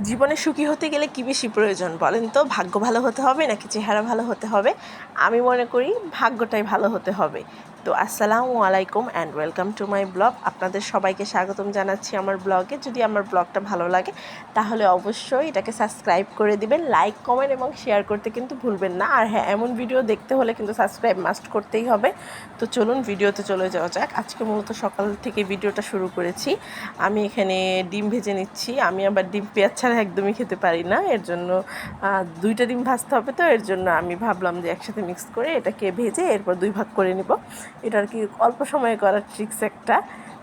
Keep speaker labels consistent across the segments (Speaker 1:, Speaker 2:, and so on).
Speaker 1: জীবনে সুখী হতে গেলে কী বেশি প্রয়োজন বলেন তো? ভাগ্য ভালো হতে হবে নাকি চেহারা ভালো হতে হবে? আমি মনে করি ভাগ্যটাই ভালো হতে হবে। তো আসসালামু আলাইকুম and welcome to my blog. আপনাদের সবাইকে স্বাগতম জানাচ্ছি আমার ব্লগে। যদি আমার ব্লগটা ভালো লাগে তাহলে অবশ্যই এটাকে সাবস্ক্রাইব করে দিবেন, লাইক, কমেন্ট এবং শেয়ার করতে কিন্তু ভুলবেন না। আর হ্যাঁ, এমন ভিডিও দেখতে হলে কিন্তু সাবস্ক্রাইব মাস্ট করতেই হবে। তো চলুন ভিডিওতে চলে যাওয়া যাক। আজকে মূলত সকাল থেকে ভিডিওটা শুরু করেছি। আমি এখানে ডিম ভেজে নিচ্ছি। আমি আবার ডিম পেঁয়াজ ছাড়া একদমই খেতে পারি না, এর জন্য 2টা ডিম ভাজতে হবে। তো এর জন্য আমি ভাবলাম যে একসাথে মিক্স করে এটাকে ভেজে এরপর 2 ভাগ করে নিব। এটা আর কি অল্প সময়ে করার ট্রিক্স একটা।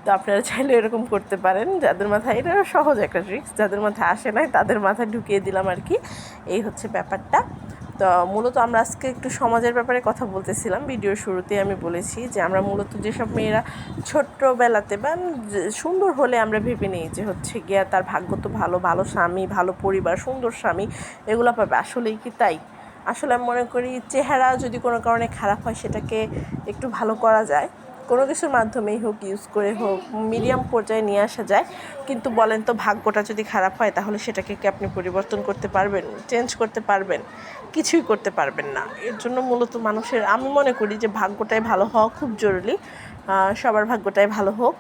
Speaker 1: তো আপনারা চাইলে এরকম করতে পারেন, যাদের মাথায়, এটা সহজ একটা ট্রিক্স, যাদের মাথায় আসে নাই তাদের মাথায় ঢুকিয়ে দিলাম আর কি। এই হচ্ছে ব্যাপারটা। তো মূলত আমরা আজকে একটু সমাজের ব্যাপারে কথা বলতেছিলাম। ভিডিওর শুরুতেই আমি বলেছি যে আমরা মূলত যেসব মেয়েরা ছোট্টবেলাতে বা সুন্দর হলে আমরা ভেবে নিই যে হচ্ছে গিয়া তার ভাগ্য তো ভালো, ভালো স্বামী, ভালো পরিবার, সুন্দর স্বামী এগুলো পাবে। আসলেই কি তাই? আসলে আমি মনে করি চেহারা যদি কোনো কারণে খারাপ হয় সেটাকে একটু ভালো করা যায়, কোনো কিছুর মাধ্যমেই হোক, ইউজ করে হোক, মিডিয়াম পর্যায়ে নিয়ে আসা যায়। কিন্তু বলেন তো, ভাগ্যটা যদি খারাপ হয় তাহলে সেটাকে কি আপনি পরিবর্তন করতে পারবেন, চেঞ্জ করতে পারবেন? কিছুই করতে পারবেন না। এর জন্য মূলত মানুষের, আমি মনে করি যে ভাগ্যটাই ভালো হওয়া খুব জরুরি। সবার ভাগ্যটাই ভালো হোক,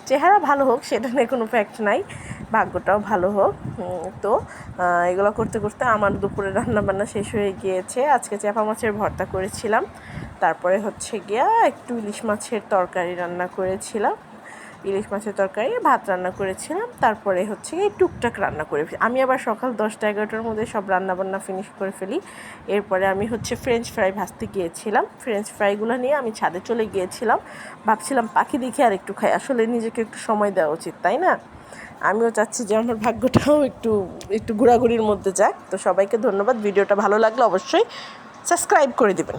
Speaker 1: চেহারা ভালো হোক সেটা নিয়ে কোনো ফ্যাক্ট নাই, ভাগ্যটাও ভালো হোক। তো এগুলো করতে করতে আমার দুপুরে রান্নাবান্না শেষ হয়ে গিয়েছে। আজকে চাপা মাছের ভর্তা করেছিলাম, তারপরে হচ্ছে গিয়া একটু ইলিশ মাছের তরকারি রান্না করেছিলাম, ইলিশ মাছের তরকারি, ভাত রান্না করেছিলাম। তারপরে হচ্ছে এই টুকটাক রান্না করে আমি আবার সকাল 10টা-11টার মধ্যে সব রান্নাবান্না ফিনিশ করে ফেলি। এরপরে আমি হচ্ছে ফ্রেঞ্চ ফ্রাই ভাজতে গিয়েছিলাম। ফ্রেঞ্চ ফ্রাইগুলো নিয়ে আমি ছাদে চলে গিয়েছিলাম। ভাবছিলাম পাখি দেখে আর একটু খাই। আসলে নিজেকে একটু সময় দেওয়া উচিত, তাই না? আমিও চাচ্ছি যে আমার ভাগ্যটাও একটু একটু ঘোরাঘুরির মধ্যে যাক। তো সবাইকে ধন্যবাদ। ভিডিওটা ভালো লাগলে অবশ্যই সাবস্ক্রাইব করে দেবেন।